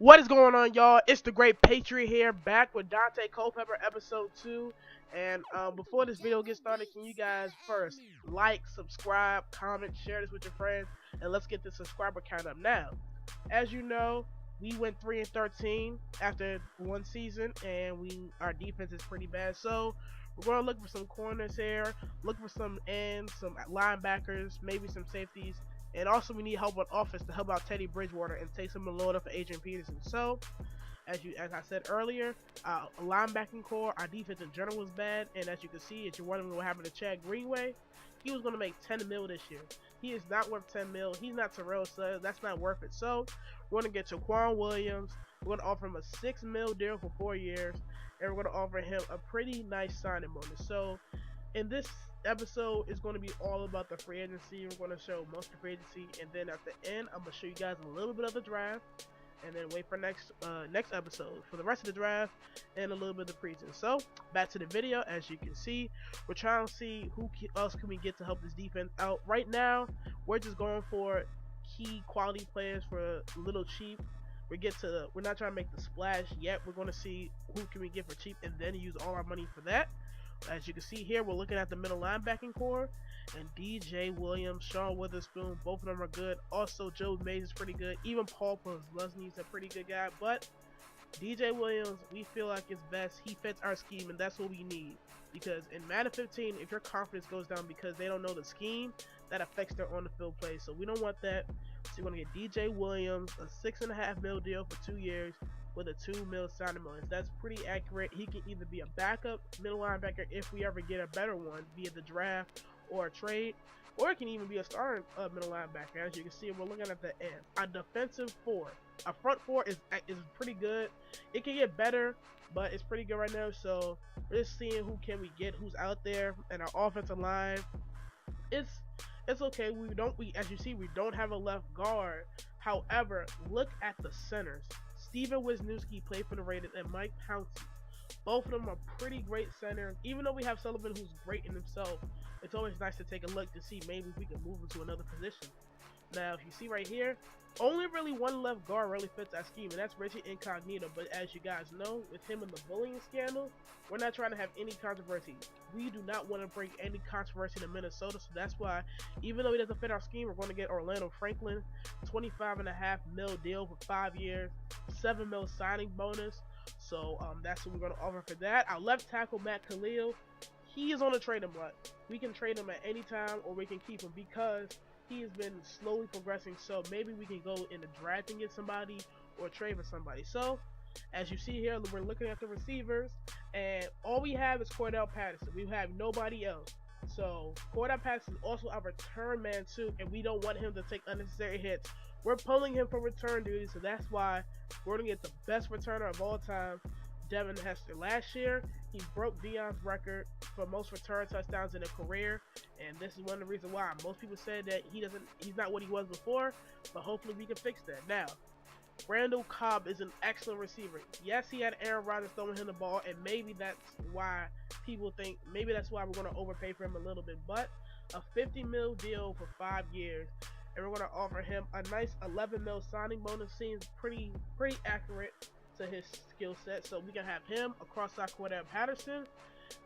What is going on, y'all? It's the Great Patriot here, back with Daunte Culpepper, episode 2. And before this video gets started, can you guys first like, subscribe, comment, share this with your friends, and let's get the subscriber count up now. As you know, we went 3-13 after one season, and our defense is pretty bad. So we're going to look for some corners here, look for some ends, some linebackers, maybe some safeties. And also, we need help on offense to help out Teddy Bridgewater and take some of the load off for Adrian Peterson. So, as I said earlier, linebacking core, our defense in general was bad. And as you can see, if you're wondering what happened to Chad Greenway, he was going to make 10 mil this year. He is not worth 10 mil. He's not Terrell Suggs. That's not worth it. So, we're going to get Jaquan Williams. We're going to offer him a 6 mil deal for 4 years. And we're going to offer him a pretty nice signing bonus. So, in this episode is going to be all about the free agency. We're going to show most of the free agency, and then at the end, I'm going to show you guys a little bit of the draft, and then wait for next episode for the rest of the draft and a little bit of the preseason. So back to the video. As you can see, we're trying to see who else can we get to help this defense out. Right now, we're just going for key quality players for a little cheap. We're not trying to make the splash yet. We're going to see who can we get for cheap, and then use all our money for that. As you can see here, we're looking at the middle linebacking core, and DJ Williams, Sean Witherspoon, both of them are good. Also, Joe Mays is pretty good. Even Paul Posluszny's a pretty good guy, but DJ Williams, we feel like it's best. He fits our scheme, and that's what we need. Because in Madden 15, if your confidence goes down because they don't know the scheme, that affects their on-the-field play. So we don't want that. So you're going to get DJ Williams, a 6.5 mil deal for 2 years, with a 2 mil signing bonus. That's pretty accurate. He can either be a backup middle linebacker if we ever get a better one via the draft or a trade, or it can even be a starting middle linebacker. As you can see, we're looking at the end. Our defensive four, our front four is pretty good. It can get better, but it's pretty good right now. So we're just seeing who can we get, who's out there, and our offensive line. It's okay. As you see, we don't have a left guard. However, look at the centers. Steven Wisniewski played for the Raiders, and Mike Pouncey. Both of them are pretty great centers. Even though we have Sullivan, who's great in himself, it's always nice to take a look to see maybe if we can move him to another position. Now, if you see right here, only really one left guard really fits that scheme, and that's Richie Incognito. But as you guys know, with him and the bullying scandal, we're not trying to have any controversy. We do not want to bring any controversy to Minnesota, so that's why, even though he doesn't fit our scheme, we're going to get Orlando Franklin, 25.5 mil deal for 5 years, 7 mil signing bonus. So that's what we're going to offer for that. Our left tackle, Matt Khalil, he is on a trading block. We can trade him at any time, or we can keep him because he has been slowly progressing. So maybe we can go in the draft and get somebody, or trade for somebody. So as you see here, we're looking at the receivers, and all we have is Cordell Patterson. We have nobody else. So Cordell Patterson is also our return man too, and we don't want him to take unnecessary hits. We're pulling him for return duty, so that's why we're going to get the best returner of all time, Devin Hester. Last year, he broke Dion's record for most return touchdowns in a career, and this is one of the reasons why. Most people said that he's not what he was before, but hopefully we can fix that. Now, Randall Cobb is an excellent receiver. Yes, he had Aaron Rodgers throwing him the ball, and maybe that's why people think, maybe that's why we're going to overpay for him a little bit, but a 50 mil deal for 5 years, and we're going to offer him a nice 11 mil signing bonus. Seems pretty accurate to his skill set. So we can have him across our Cordell Patterson,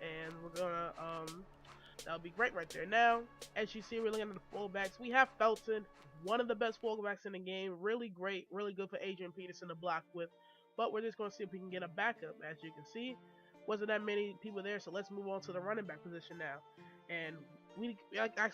and we're going to, that'll be great right there. Now, as you see, we're looking at the fullbacks. We have Felton, one of the best fullbacks in the game. Really great, really good for Adrian Peterson to block with. But we're just going to see if we can get a backup. As you can see, wasn't that many people there. So let's move on to the running back position now. And we,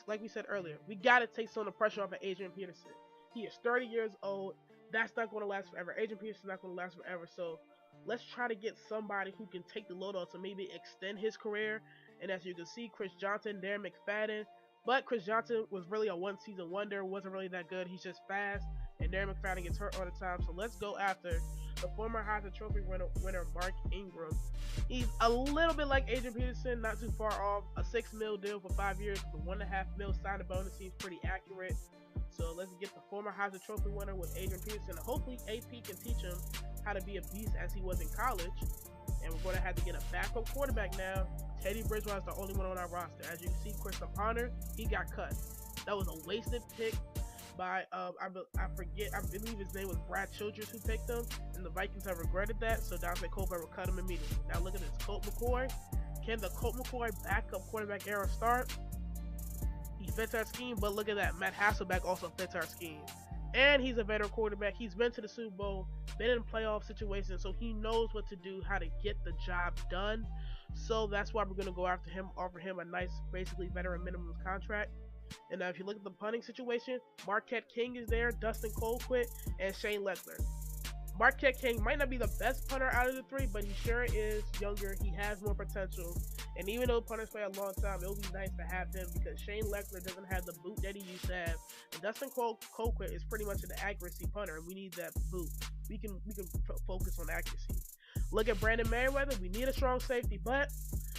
like we said earlier, we got to take some of the pressure off of Adrian Peterson. He is 30 years old. That's not going to last forever. Adrian Peterson's not going to last forever. So let's try to get somebody who can take the load off to maybe extend his career. And as you can see, Chris Johnson, Darren McFadden. But Chris Johnson was really a one-season wonder. Wasn't really that good. He's just fast. And Darren McFadden gets hurt all the time. So let's go after the former Heisman Trophy winner Mark Ingram. He's a little bit like Adrian Peterson, not too far off. A 6 mil deal for 5 years with a 1.5 mil signing bonus seems pretty accurate. So let's get the former Heisman Trophy winner with Adrian Peterson. Hopefully AP can teach him how to be a beast as he was in college. And we're going to have to get a backup quarterback now. Teddy Bridgewater is the only one on our roster. As you can see, Christian Honor, he got cut. That was a wasted pick. by I forget, I believe his name was Brad Childress who picked him, and the Vikings have regretted that. So Daunte Culpepper cut him immediately. Now look at this, Colt McCoy. Can the Colt McCoy backup quarterback era start? He fits our scheme, but look at that, Matt Hasselbeck also fits our scheme. And he's a veteran quarterback. He's been to the Super Bowl, been in playoff situations, so he knows what to do, how to get the job done. So that's why we're going to go after him, offer him a nice, basically veteran minimum contract. And if you look at the punting situation, Marquette King is there, Dustin Colquitt, and Shane Lechler. Marquette King might not be the best punter out of the three, but he sure is younger. He has more potential. And even though punters play a long time, it would be nice to have him because Shane Lechler doesn't have the boot that he used to have. And Dustin Colquitt is pretty much an accuracy punter, and we need that boot. We can focus on accuracy. Look at Brandon Merriweather. We need a strong safety, but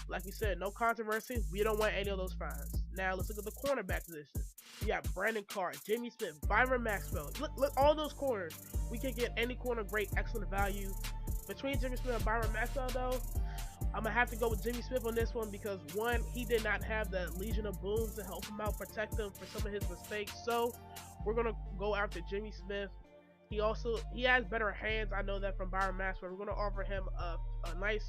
like we said, no controversy. We don't want any of those fines. Now let's look at the cornerback position. We got Brandon Carr, Jimmy Smith, Byron Maxwell. Look, all those corners. We can get any corner great, excellent value. Between Jimmy Smith and Byron Maxwell, though, I'm going to have to go with Jimmy Smith on this one because, one, he did not have the Legion of Boom to help him out, protect him for some of his mistakes. So we're going to go after Jimmy Smith. He has better hands. I know that from Byron Maxwell. We're going to offer him a nice,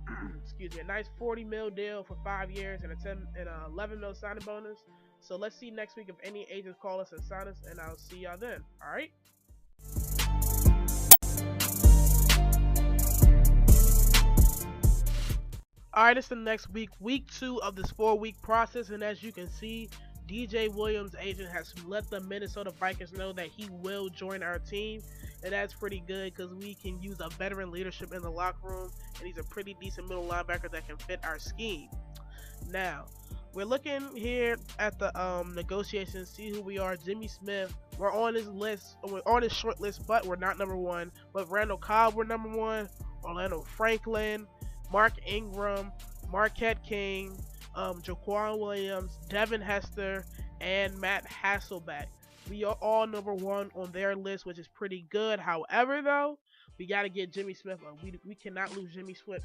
a nice 40 mil deal for 5 years and a 11 mil signing bonus. So let's see next week if any agents call us and sign us, and I'll see y'all then. All right. Alright, it's the next week, week 2 of this 4-week process, and as you can see, DJ Williams' agent has let the Minnesota Vikings know that he will join our team, and that's pretty good because we can use a veteran leadership in the locker room, and he's a pretty decent middle linebacker that can fit our scheme. Now, we're looking here at the negotiations, see who we are. Jimmy Smith, we're on his list, we're on his short list, but we're not number 1. But Randall Cobb, we're number 1. Orlando Franklin, Mark Ingram, Marquette King, Jaquan Williams, Devin Hester, and Matt Hasselbeck. We are all number 1 on their list, which is pretty good. However, though, we got to get Jimmy Smith. We cannot lose Jimmy Smith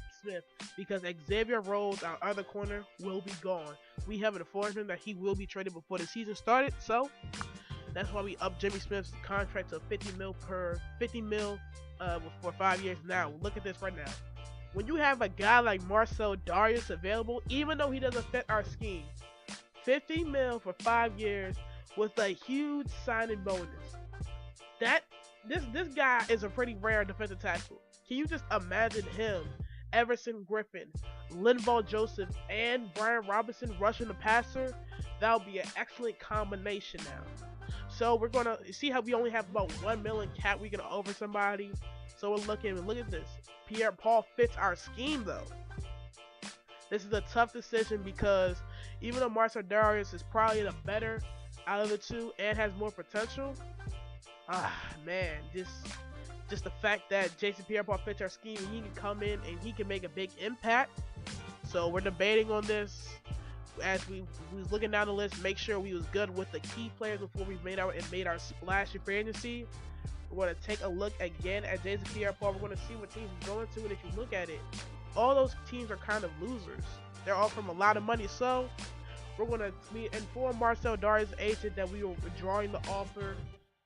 because Xavier Rhodes, our other corner, will be gone. We have informed him that he will be traded before the season started, so that's why we upped Jimmy Smith's contract to 50 mil for 5 years. Now, look at this right now. When you have a guy like Marcel Darius available, even though he doesn't fit our scheme, 50 mil for 5 years with a huge signing bonus. This guy is a pretty rare defensive tackle. Can you just imagine him, Everson Griffin, Linval Joseph, and Brian Robinson rushing the passer? That would be an excellent combination now. So we're gonna see how we only have about 1 million cap we can offer somebody. So we're looking. Look at this. Pierre Paul fits our scheme though. This is a tough decision because even though Marcel Darius is probably the better out of the two and has more potential, man, just the fact that Jason Pierre-Paul fits our scheme and he can come in and he can make a big impact. So we're debating on this as we was looking down the list, make sure we was good with the key players before we made our splash in free agency. We're going to take a look again at Jason Pierre-Paul. We're going to see what teams he's going to, and if you look at it, all those teams are kind of losers. They're offering a lot of money, so we're going to inform Marcel Darius' agent that we were withdrawing the offer,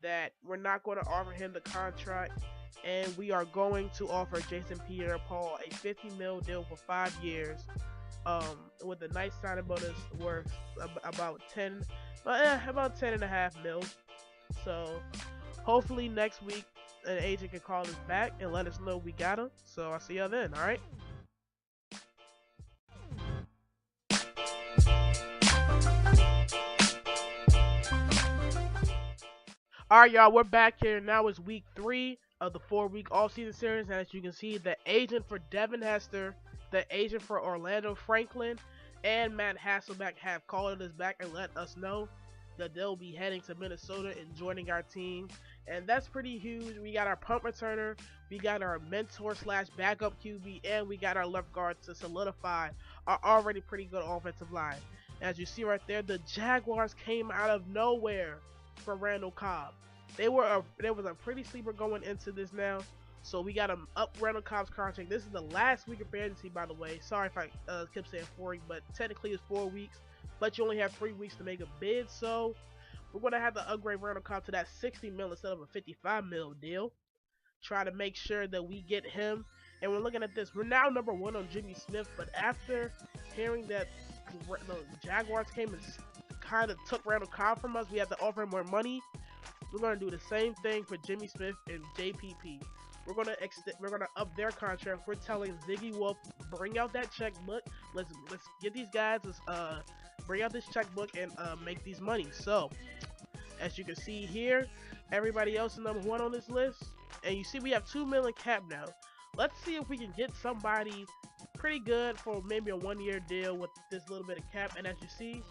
that we're not going to offer him the contract, and we are going to offer Jason Pierre-Paul a 50 mil deal for 5 years, with a nice signing bonus worth about 10.5 mil. So hopefully next week an agent can call us back and let us know we got him. So I'll see y'all then. All right. Alright, y'all, we're back here. Now it's week 3 of the 4-week offseason series. And as you can see, the agent for Devin Hester, the agent for Orlando Franklin, and Matt Hasselbeck have called us back and let us know that they'll be heading to Minnesota and joining our team. And that's pretty huge. We got our punt returner, we got our mentor / backup QB, and we got our left guard to solidify our already pretty good offensive line. As you see right there, the Jaguars came out of nowhere for Randall Cobb. There was a pretty sleeper going into this now, so we got to up Randall Cobb's contract. This is the last week of free agency, by the way. Sorry if I kept saying 4 weeks, but technically it's 4 weeks, but you only have 3 weeks to make a bid. So We're gonna have to upgrade Randall Cobb to that 60 mil instead of a 55 mil deal. Try to make sure that we get him. And we're looking at this. We're now number one on Jimmy Smith, but after hearing that the Jaguars came and kind of took Randall Cobb from us, we have to offer him more money. We're gonna do the same thing for Jimmy Smith and JPP. We're gonna up their contract. We're telling Ziggy Wolf, bring out that checkbook. Let's get these guys. Bring out this checkbook and make these money. So, as you can see here, everybody else is number one on this list. And you see we have 2 million cap now. Let's see if we can get somebody pretty good for maybe a 1-year deal with this little bit of cap. And as you see,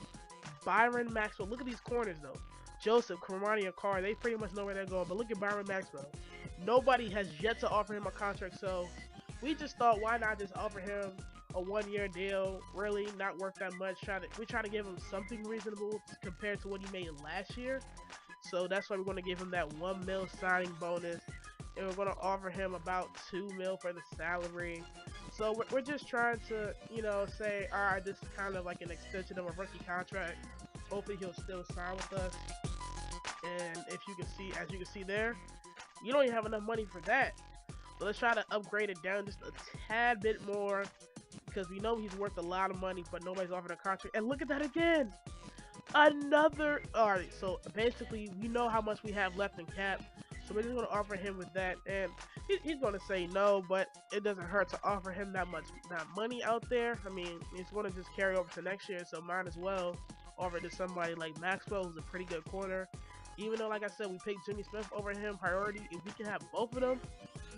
Byron Maxwell. Look at these corners though. Joseph, Cormani, and Carr, they pretty much know where they're going. But look at Byron Maxwell. Nobody has yet to offer him a contract, so we just thought, why not just offer him a 1-year deal? Really not worth that much. We try to give him something reasonable compared to what he made last year. So that's why we're going to give him that 1 mil signing bonus, and we're going to offer him about 2 mil for the salary. So we're just trying to, say, all right, this is kind of like an extension of a rookie contract. Hopefully he'll still sign with us. And as you can see there, you don't even have enough money for that. So let's try to upgrade it down just a tad bit more, because we know he's worth a lot of money, but nobody's offering a contract. And look at that again. Alright, so basically we know how much we have left in cap, so we're just going to offer him with that, and he's going to say no, but it doesn't hurt to offer him that money out there. I mean, it's going to just carry over to next year, so might as well offer to somebody like Maxwell, who's a pretty good corner. Even though, like I said, we picked Jimmy Smith over him priority, if we can have both of them,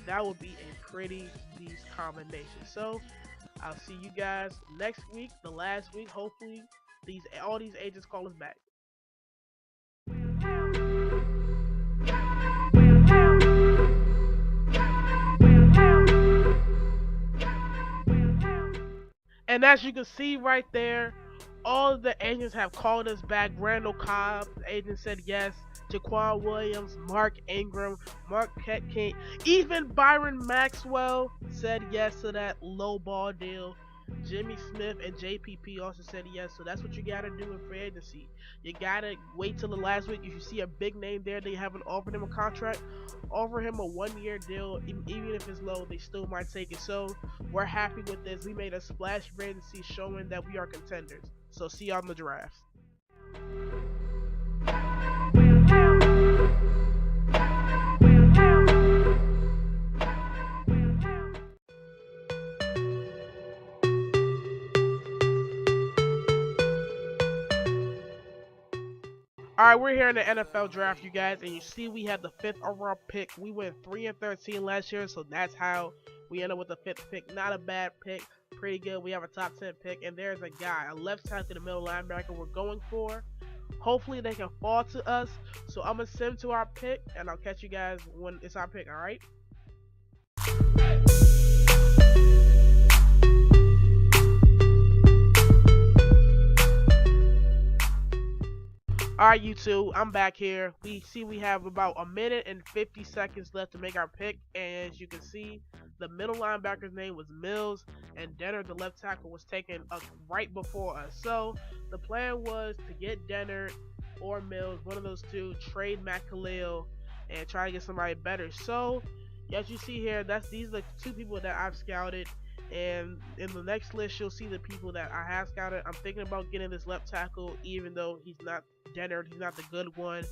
that would be a pretty decent combination. So I'll see you guys next week, the last week. Hopefully all these agents call us back. And as you can see right there, all of the agents have called us back. Randall Cobb, the agent said yes. Jaquan Williams, Mark Ingram, Mark King, even Byron Maxwell said yes to that low ball deal. Jimmy Smith and JPP also said yes. So that's what you gotta do in free agency. You gotta wait till the last week. If you see a big name there, they haven't offered him a contract, offer him a 1-year deal. Even if it's low, they still might take it. So we're happy with this. We made a splash free agency showing that we are contenders. So see y'all in the draft. Alright, we're here in the NFL draft, you guys, and you see we have the 5th overall pick. We went 3-13 last year, so that's how we end up with the 5th pick. Not a bad pick, pretty good. We have a top 10 pick, and there's a guy, a left tackle, the middle linebacker we're going for. Hopefully they can fall to us. So I'm gonna send to our pick, and I'll catch you guys when it's our pick. All right. Alright, YouTube, I'm back here. We have about a minute and 50 seconds left to make our pick, and as you can see, the middle linebacker's name was Mills, and Denner, the left tackle, was taken right before us. So the plan was to get Denner or Mills, one of those two, trade Matt Khalil, and try to get somebody better. So as you see here, these are the 2 people that I've scouted. And in the next list, you'll see the people that I have scouted. I'm thinking about getting this left tackle, even though he's not Denner, he's not the good one.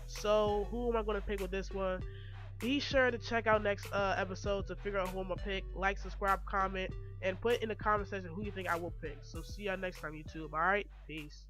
So who am I going to pick with this one? Be sure to check out next episode to figure out who I'm going to pick. Like, subscribe, comment, and put in the comment section who you think I will pick. So see y'all next time, YouTube. Alright, peace.